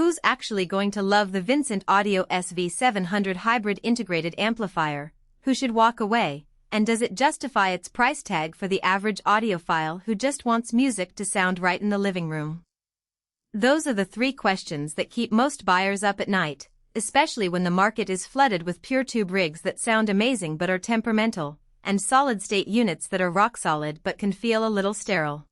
who's actually going to love the Vincent Audio SV700 hybrid integrated amplifier, who should walk away, and does it justify its price tag for the average audiophile who just wants music to sound right in the living room? Those are the three questions that keep most buyers up at night, especially when the market is flooded with pure tube rigs that sound amazing but are temperamental, and solid-state units that are rock-solid but can feel a little sterile.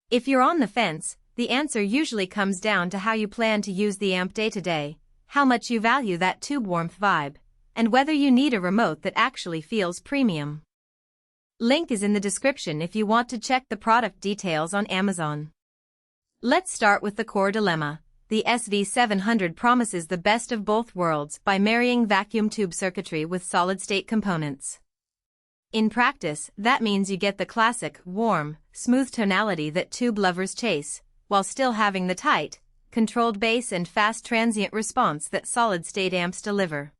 If you're on the fence, the answer usually comes down to how you plan to use the amp day-to-day, how much you value that tube warmth vibe, and whether you need a remote that actually feels premium. Link is in the description if you want to check the product details on Amazon. Let's start with the core dilemma. The SV700 promises the best of both worlds by marrying vacuum tube circuitry with solid-state components. In practice, that means you get the classic, warm, smooth tonality that tube lovers chase, while still having the tight, controlled bass and fast transient response that solid-state amps deliver.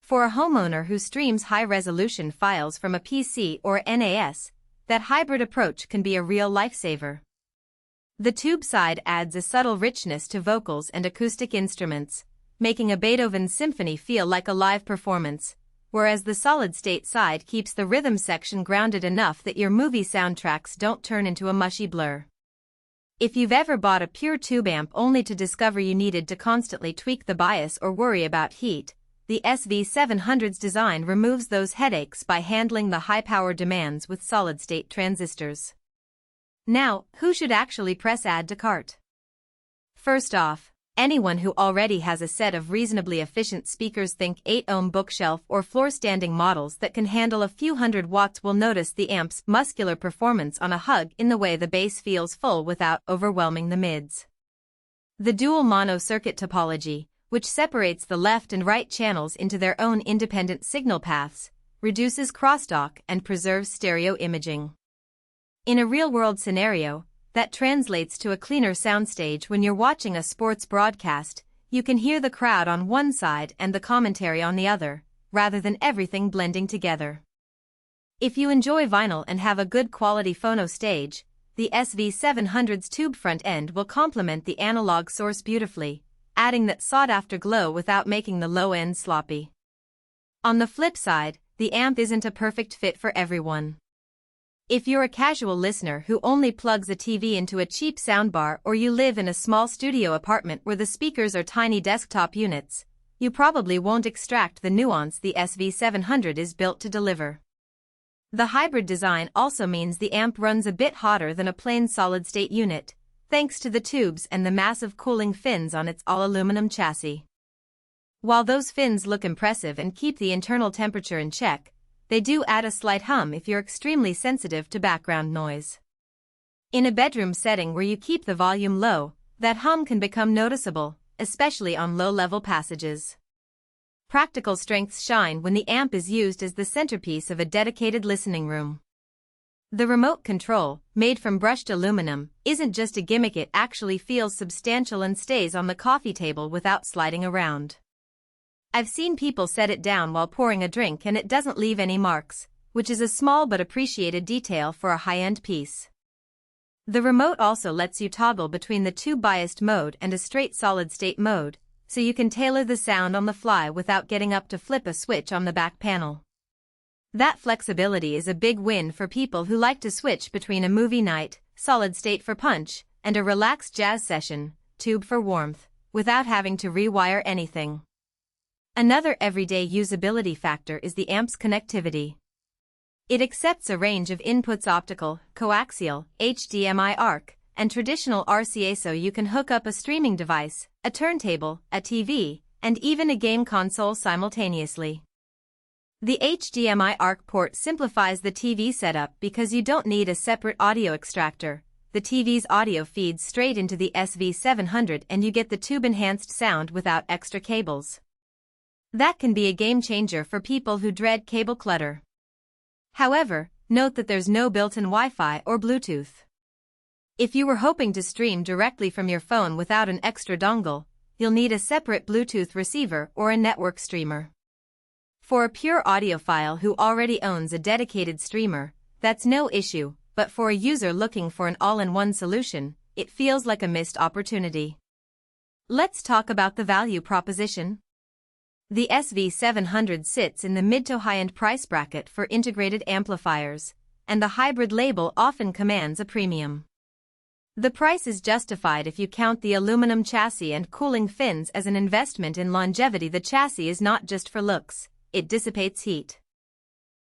For a homeowner who streams high-resolution files from a PC or NAS, that hybrid approach can be a real lifesaver. The tube side adds a subtle richness to vocals and acoustic instruments, making a Beethoven symphony feel like a live performance, whereas the solid-state side keeps the rhythm section grounded enough that your movie soundtracks don't turn into a mushy blur. If you've ever bought a pure tube amp only to discover you needed to constantly tweak the bias or worry about heat, the SV700's design removes those headaches by handling the high-power demands with solid-state transistors. Now, who should actually press add to cart? First off, anyone who already has a set of reasonably efficient speakers, think 8-ohm bookshelf or floor-standing models that can handle a few hundred watts, will notice the amp's muscular performance on a hug in the way the bass feels full without overwhelming the mids. The dual mono circuit topology, which separates the left and right channels into their own independent signal paths, reduces crosstalk and preserves stereo imaging. In a real-world scenario, that translates to a cleaner soundstage. When you're watching a sports broadcast, you can hear the crowd on one side and the commentary on the other, rather than everything blending together. If you enjoy vinyl and have a good quality phono stage, the SV700's tube front end will complement the analog source beautifully, adding that sought-after glow without making the low end sloppy. On the flip side, the amp isn't a perfect fit for everyone. If you're a casual listener who only plugs a TV into a cheap soundbar, or you live in a small studio apartment where the speakers are tiny desktop units, you probably won't extract the nuance the SV700 is built to deliver. The hybrid design also means the amp runs a bit hotter than a plain solid-state unit, thanks to the tubes and the massive cooling fins on its all-aluminum chassis. While those fins look impressive and keep the internal temperature in check, they do add a slight hum if you're extremely sensitive to background noise. In a bedroom setting where you keep the volume low, that hum can become noticeable, especially on low-level passages. Practical strengths shine when the amp is used as the centerpiece of a dedicated listening room. The remote control, made from brushed aluminum, isn't just a gimmick, it actually feels substantial and stays on the coffee table without sliding around. I've seen people set it down while pouring a drink and it doesn't leave any marks, which is a small but appreciated detail for a high-end piece. The remote also lets you toggle between the tube-biased mode and a straight solid-state mode, so you can tailor the sound on the fly without getting up to flip a switch on the back panel. That flexibility is a big win for people who like to switch between a movie night, solid-state for punch, and a relaxed jazz session, tube for warmth, without having to rewire anything. Another everyday usability factor is the amp's connectivity. It accepts a range of inputs: optical, coaxial, HDMI ARC, and traditional RCA, so you can hook up a streaming device, a turntable, a TV, and even a game console simultaneously. The HDMI ARC port simplifies the TV setup because you don't need a separate audio extractor. The TV's audio feeds straight into the SV700 and you get the tube-enhanced sound without extra cables. That can be a game changer for people who dread cable clutter. However, note that there's no built-in Wi-Fi or Bluetooth. If you were hoping to stream directly from your phone without an extra dongle, you'll need a separate Bluetooth receiver or a network streamer. For a pure audiophile who already owns a dedicated streamer, that's no issue, but for a user looking for an all-in-one solution, it feels like a missed opportunity. Let's talk about the value proposition. The SV700 sits in the mid to high-end price bracket for integrated amplifiers, and the hybrid label often commands a premium. The price is justified if you count the aluminum chassis and cooling fins as an investment in longevity. The chassis is not just for looks, it dissipates heat.